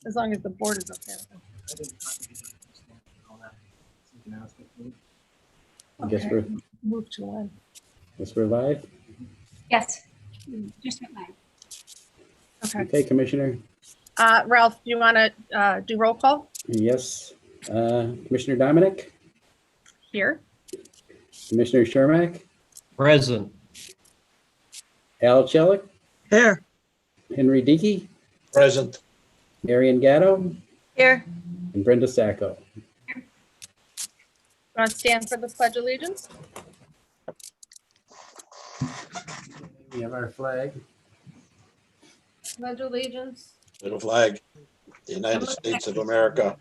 as long as the board is okay with I guess it. we're, Move to one. guess we're live. Yes, just went live. Okay. Okay, Commissioner. Ralph, do you want to do roll call Yes. Commissioner Dominic, here? Commissioner Shermack, Present. Al Chelik, Here. Henry Dickey, Present. Marion Gatto, Here. and Brenda Sacco. Want to stand for the Pledge of Allegiance? We have our flag. Pledge allegiance. To the flag, the United States of America,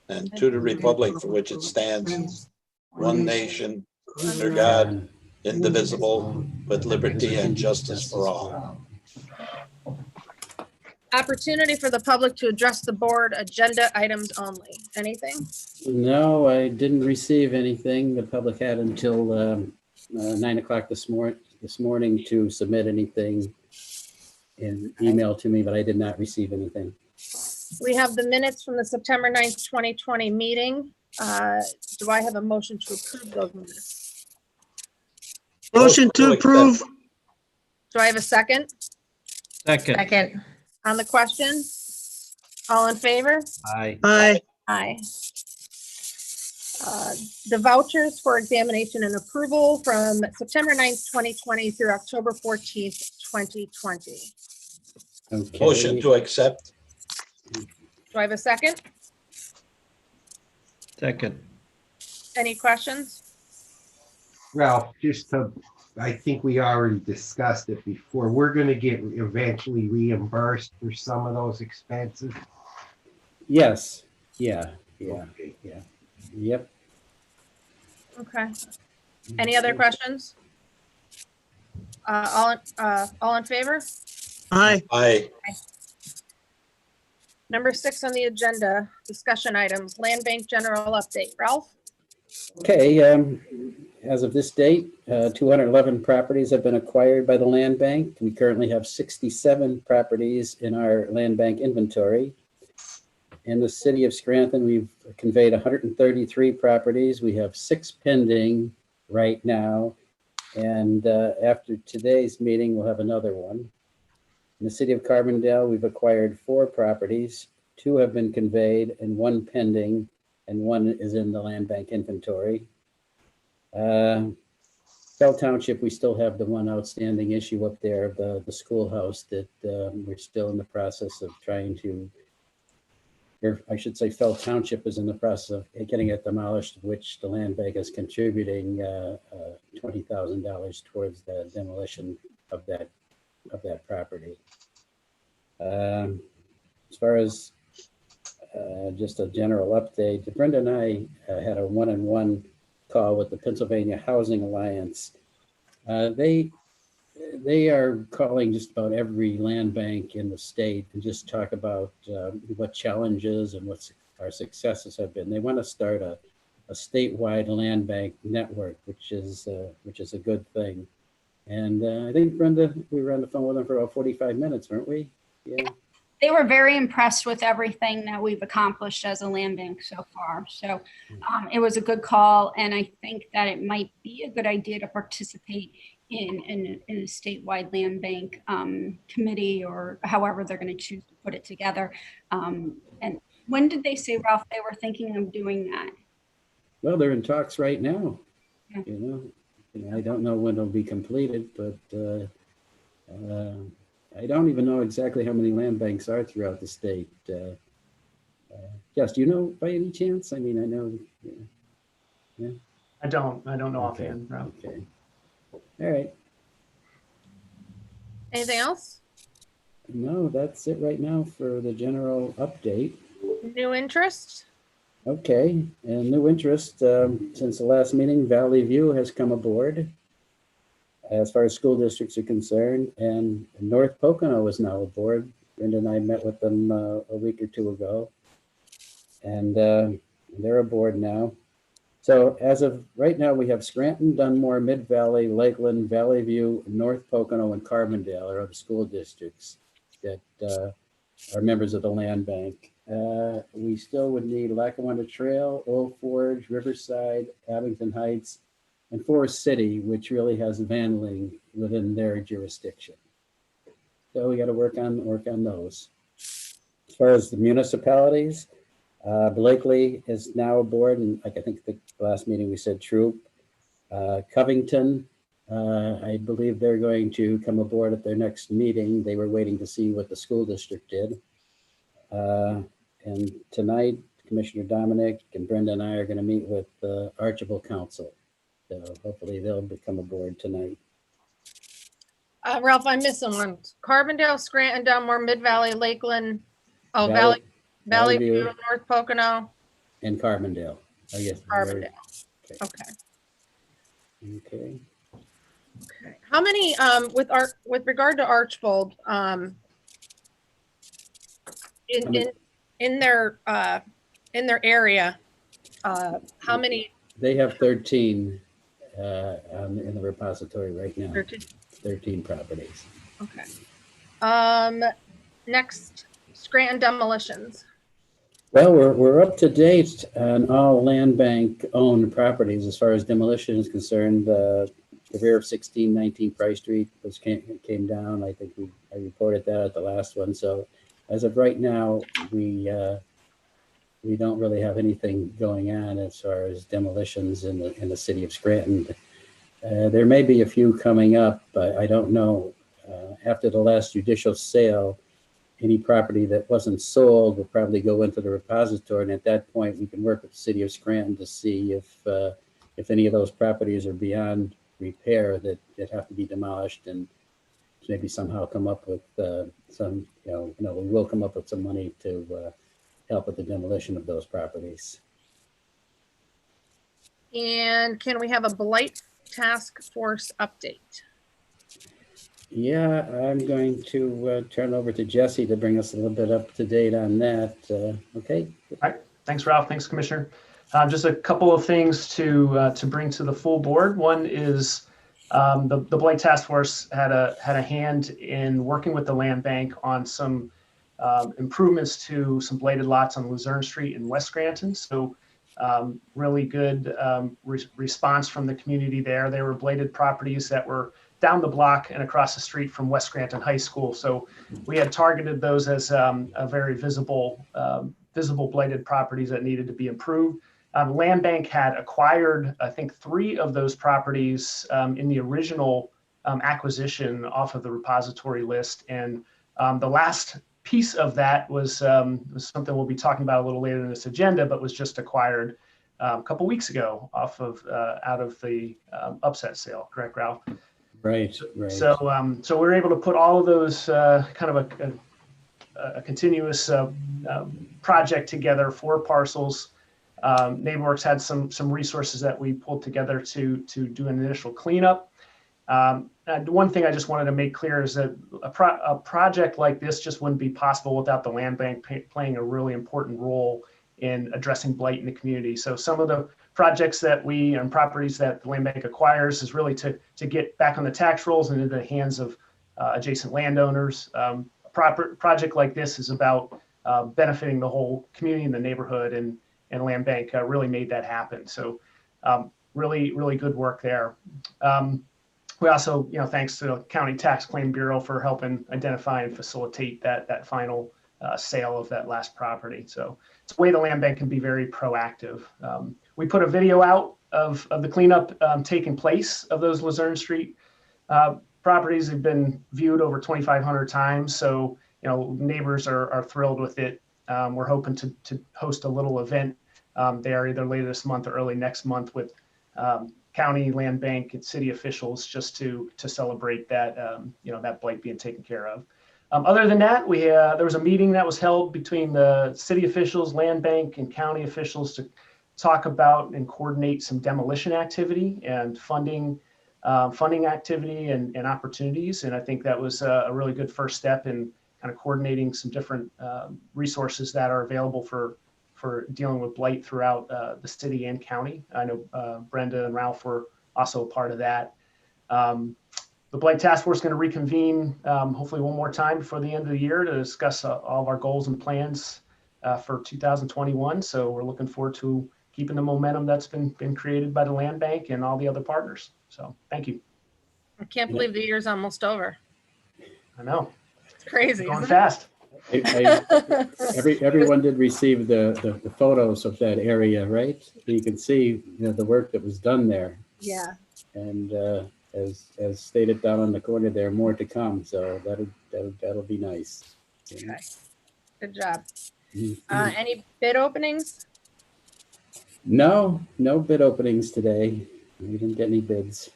and to the republic for which it stands, one nation, under God, indivisible, with liberty and justice for all. Opportunity for the public to address the board, agenda items only. Anything? No, I didn't receive anything. The public had until 9 o'clock this morning to submit anything in email to me, but I did not receive anything. We have the minutes from the September 9th, 2020 meeting. Do I have a motion to approve those minutes? Motion to approve. Do I have a second Second. Second. on the question? All in favor? Aye. Aye. Aye. The vouchers for examination and approval from September 9th, 2020 through October 14th, 2020. Okay. Motion to accept. Do I have a second? Second. Any questions? Ralph, I think we already discussed it before. We're gonna get eventually reimbursed for some of those expenses. Yes. Yeah. Okay. Yep. Okay. Any other questions? All in favor? Aye. Aye. Number 6 on the agenda, discussion items, land bank general update. Ralph? Okay, as of this date, 211 properties have been acquired by the land bank. We currently have 67 properties in our land bank inventory. In the city of Scranton, we've conveyed 133 properties. We have 6 pending right now. And after today's meeting, we'll have another one. In the city of Carbondale, we've acquired 4 properties. 2 have been conveyed and 1 pending, and 1 is in the land bank inventory. Bell Township, we still have the one outstanding issue up there, the schoolhouse that we're still in the process of trying to, or I should say Fell Township is in the process of getting it demolished, which the land bank is contributing $20,000 towards the demolition of that property. As far as just a general update, Brenda and I had a one-on-one call with the Pennsylvania Housing Alliance. They are calling just about every land bank in the state and just talk about what challenges and what our successes have been. They want to start a statewide land bank network, which is a good thing. And I think, Brenda, we were on the phone with them for about 45 minutes, weren't we? Yeah. They were very impressed with everything that we've accomplished as a land bank so far. So it was a good call. And I think that it might be a good idea to participate in a statewide land bank committee, or however they're going to choose to put it together. And when did they say, Ralph, they were thinking of doing that? Well, they're in talks right now. Yeah. I don't know when it'll be completed, but I don't even know exactly how many land banks are throughout the state. Yes, do you know by any chance? I mean, I know. Yeah. I don't know Okay. offhand, Ralph. Okay. All right. Anything else? No, that's it right now for the general update. New interest? Okay, and new interest, since the last meeting, Valley View has come aboard as far as school districts are concerned, and North Pocono is now aboard. Brenda and I met with them a week or 2 ago, and they're aboard now. So as of right now, we have Scranton, Dunmore, Mid-Valley, Lakeland, Valley View, North Pocono, and Carbondale are the school districts that are members of the land bank. we still would need Lackawanna Trail, Old Forge, Riverside, Abington Heights, and Forest City, which really has vandeling within their jurisdiction. So we got to work on those. As far as the municipalities, Blakely is now aboard, and like I think the last meeting we said Troop. Covington, I believe they're going to come aboard at their next meeting. They were waiting to see what the school district did. And tonight, Commissioner Dominic and Brenda and I are going to meet with the Archibald Council. So hopefully they'll become aboard tonight. Ralph, I'm missing one. Carbondale, Scranton, Dunmore, Mid-Valley, Lakeland, Valley View, North Pocono, and Carbondale. Oh, yes. Carbondale. Okay. Okay. How many, with regard to Archibald, in their area, how many? They have 13 in the repository right now. 13 properties. Okay. Next, Scranton demolitions. Well, we're up to date on all land bank owned properties as far as demolition is concerned. The rear of 1619 Price Street came down. I think I reported that at the last one. So as of right now, we don't really have anything going on as far as demolitions in the city of Scranton. There may be a few coming up, but I don't know. After the last judicial sale, any property that wasn't sold will probably go into the repository, and at that point, we can work with the city of Scranton to see if any of those properties are beyond repair that have to be demolished, and maybe somehow come up with some, we will come up with some money to help with the demolition of those properties. And can we have a Blight task force update? Yeah, I'm going to turn over to Jesse to bring us a little bit up to date on that. Okay. All right. Thanks, Ralph. Thanks, Commissioner. Just a couple of things to bring to the full board. One is the Blight Task Force had a hand in working with the land bank on some improvements to some bladed lots on Luzerne Street in West Scranton. So really good response from the community there. They were bladed properties that were down the block and across the street from West Scranton High School. So we had targeted those as a very visible bladed properties that needed to be improved. Land Bank had acquired, I think, 3 of those properties in the original acquisition off of the repository list. And the last piece of that was something we'll be talking about a little later in this agenda, but was just acquired a couple weeks ago off of out of the upset sale. Correct, Ralph? Right. So we're able to put all of those kind of a continuous project together, 4 parcels. NeighborWorks had some resources that we pulled together to do an initial cleanup. And one thing I just wanted to make clear is that a project like this just wouldn't be possible without the land bank playing a really important role in addressing blight in the community. So some of the projects and properties that the land bank acquires is really to get back on the tax rolls and into the hands of adjacent landowners. A project like this is about benefiting the whole community and the neighborhood, and land bank really made that happen. So really, really good work there. We also, thanks to the County Tax Claim Bureau for helping identify and facilitate that final sale of that last property. So it's a way the land bank can be very proactive. We put a video out of the cleanup taking place of those Luzerne Street properties. Have been viewed over 2,500 times. So, neighbors are thrilled with it. We're hoping to host a little event there either later this month or early next month with county, land bank, and city officials just to celebrate that, that blight being taken care of. Other than that, there was a meeting that was held between the city officials, land bank, and county officials to talk about and coordinate some demolition activity and funding activity and opportunities. And I think that was a really good first step in kind of coordinating some different resources that are available for dealing with blight throughout the city and county. I know Brenda and Ralph were also a part of that. The Blight Task Force is going to reconvene hopefully one more time before the end of the year to discuss all of our goals and plans for 2021. So we're looking forward to keeping the momentum that's been created by the land bank and all the other partners. So thank you. I can't believe the year's almost over. I know. It's crazy. Going Isn't fast. Everyone did receive the photos of that area, right? You can see, the work that was done there. Yeah. And as stated down on the corner there, more to come. So that'll be nice. Okay. Good job. Mhm. Any bid openings? No bid openings today. We didn't get any bids.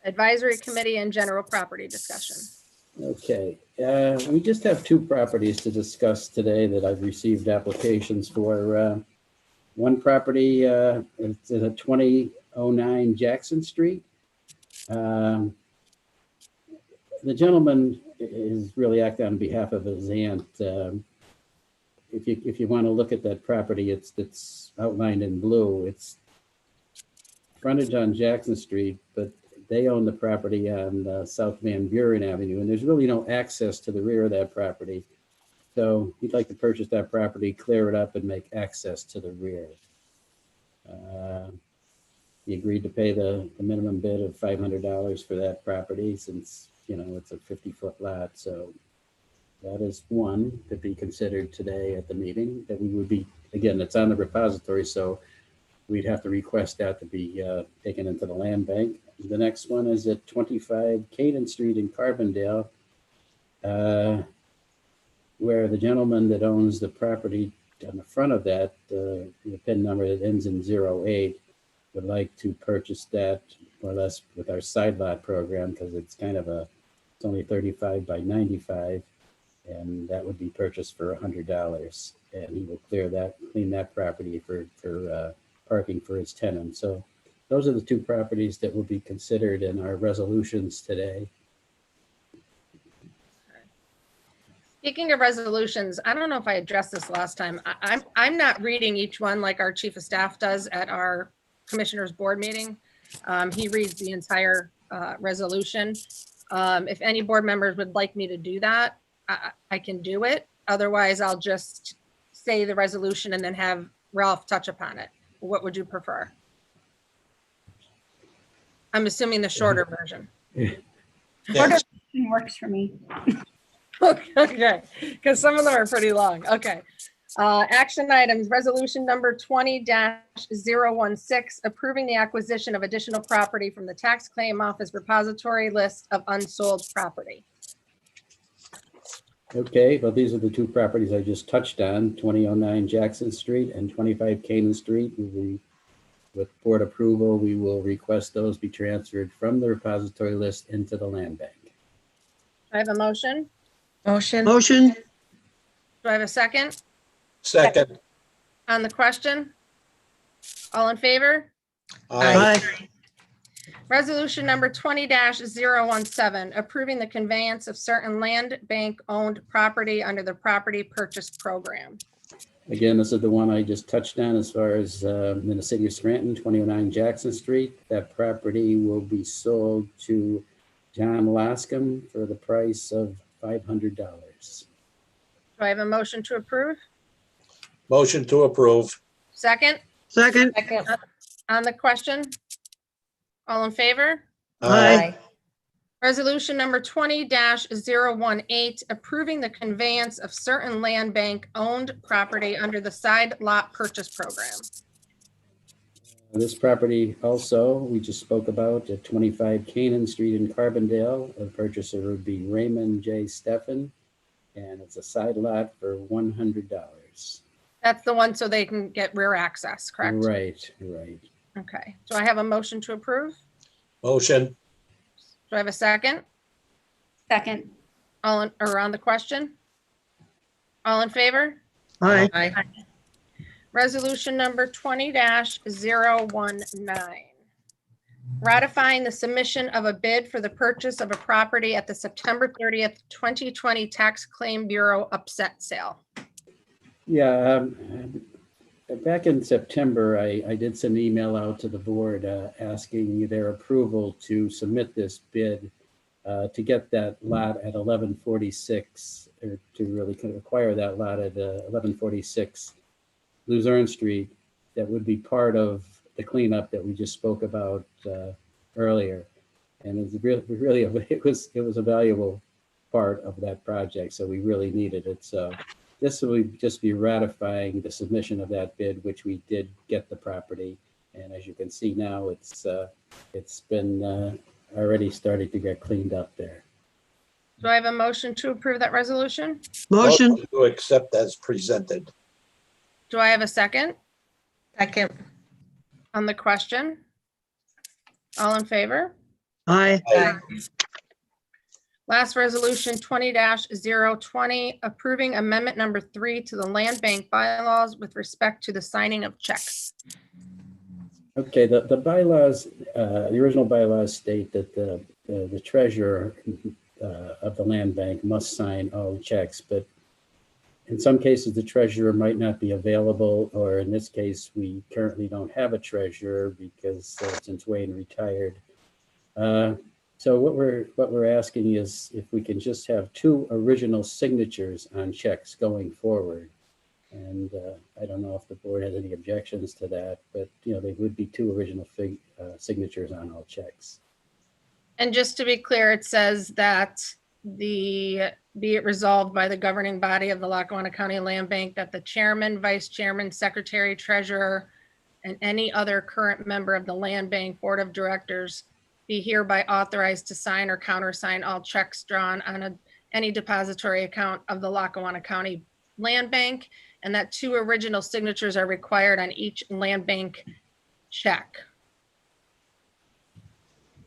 Advisory committee and general property discussion. Okay, we just have two properties to discuss today that I've received applications for. One property, it's at 2009 Jackson Street. The gentleman is really acting on behalf of his aunt. If you want to look at that property, it's outlined in blue. It's frontage on Jackson Street, but they own the property on South Van Buren Avenue, and there's really no access to the rear of that property. So he'd like to purchase that property, clear it up, and make access to the rear. He agreed to pay the minimum bid of $500 for that property, since it's a 50-foot lot. So that is one to be considered today at the meeting. That we would be, again, it's on the repository, so we'd have to request that to be taken into the land bank. The next one is at 25 Caden Street in Carbondale, where the gentleman that owns the property on the front of that, the PIN number that ends in 08, would like to purchase that more or less with our side lot program, because it's it's only 35 by 95, and that would be purchased for $100. And he will clean that property for parking for his tenant. So those are the two properties that will be considered in our resolutions today. Speaking of resolutions, I don't know if I addressed this last time. I'm not reading each one like our chief of staff does at our commissioners board meeting. He reads the entire resolution. If any board members would like me to do that, I can do it. Otherwise, I'll just say the resolution and then have Ralph touch upon it. What would you prefer? I'm assuming the shorter version. Yes. Works for me. Okay, because some of them are pretty long. Okay. Action items, resolution number 20-016, approving the acquisition of additional property from the tax claim office repository list of unsold property. Okay, well, these are the two properties I just touched on, 2009 Jackson Street and 25 Caden Street. With board approval, we will request those be transferred from the repository list into the land bank. I have a motion. Motion. Do I have a second Second. on the question? All in favor? Aye. Resolution number 20-017, approving the conveyance of certain land bank owned property under the property purchase program. Again, this is the one I just touched on as far as in the city of Scranton, 2009 Jackson Street. That property will be sold to John Lascom for the price of $500. Do I have a motion to approve? Motion to approve. Second on the question? All in favor? Aye. Resolution number 20-018, approving the conveyance of certain land bank owned property under the side lot purchase program. This property also, we just spoke about at 25 Canaan Street in Carbondale. The purchaser would be Raymond J. Steffen, and it's a side lot for $100. That's the one so they can get rear access, correct? Right. Okay. Do I have a motion to approve? Motion. Do I have a second? Second. On the question? All in favor? Aye. Resolution number 20-019. Ratifying the submission of a bid for the purchase of a property at the September 30th, 2020 Tax Claim Bureau upset sale. Yeah, back in September, I did send an email out to the board asking their approval to submit this bid to get that lot at 1146, or to really acquire that lot at 1146 Luzerne Street, that would be part of the cleanup that we just spoke about earlier. And it was a valuable part of that project, so we really needed it. So this would just be ratifying the submission of that bid, which we did get the property. And as you can see now, it's been already starting to get cleaned up there. Do I have a motion to approve that resolution? Motion. To accept as presented. Do I have a second Second. on the question? All in favor? Aye. Aye. Last resolution 20-020, approving amendment number 3 to the land bank bylaws with respect to the signing of checks. Okay, the bylaws, the original bylaws state that the treasurer of the land bank must sign all checks, but in some cases, the treasurer might not be available, or in this case, we currently don't have a treasurer because since Wayne retired. So what we're asking is if we can just have 2 original signatures on checks going forward. And I don't know if the board has any objections to that, but they would be 2 original signatures on all checks. And just to be clear, it says that be it resolved by the governing body of the Lackawanna County Land Bank that the chairman, vice chairman, secretary, treasurer, and any other current member of the Land Bank Board of Directors be hereby authorized to sign or countersign all checks drawn on any depository account of the Lackawanna County Land Bank, and that 2 original signatures are required on each land bank check.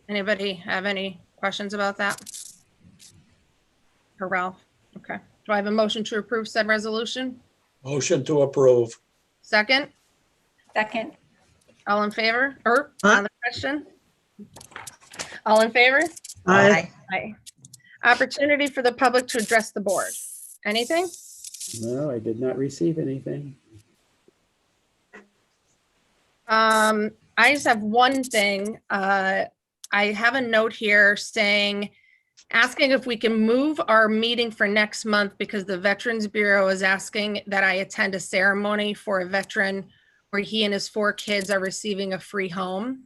Anybody have any questions about that? Or Ralph? Okay. Do I have a motion to approve said resolution? Motion to approve. Second? Second. All in favor? Or Aye. on the question? All in favor? Aye. Aye. Opportunity for the public to address the board. Anything? No, I did not receive anything. I just have one thing. I have a note here asking if we can move our meeting for next month because the Veterans Bureau is asking that I attend a ceremony for a veteran where he and his 4 kids are receiving a free home.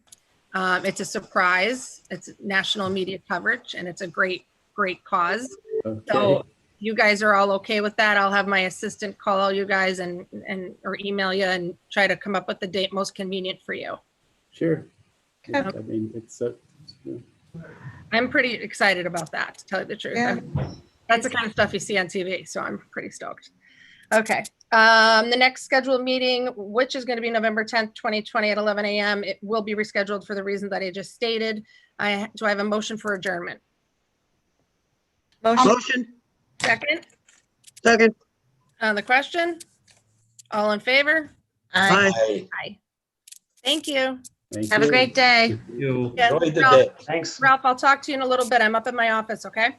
It's a surprise. It's national media coverage and it's a great cause. Okay. So you guys are all okay with that? I'll have my assistant call all you guys and or email you and try to come up with the date most convenient for you. Sure. Okay. I mean, it's I'm pretty excited about that, to tell you the truth. Yeah. That's the kind of stuff you see on TV, so I'm pretty stoked. Okay, the next scheduled meeting, which is going to be November 10th, 2020 at 11 a.m. It will be rescheduled for the reason that I just stated. Do I have a motion for adjournment? Motion. Second, Second. on the question? All in favor? Aye. Aye. Aye. Thank you. thank Have a you. great day. You. Yes, Enjoy the Ralph, day. Thanks. Ralph, I'll talk to you in a little bit. I'm up in my office, okay?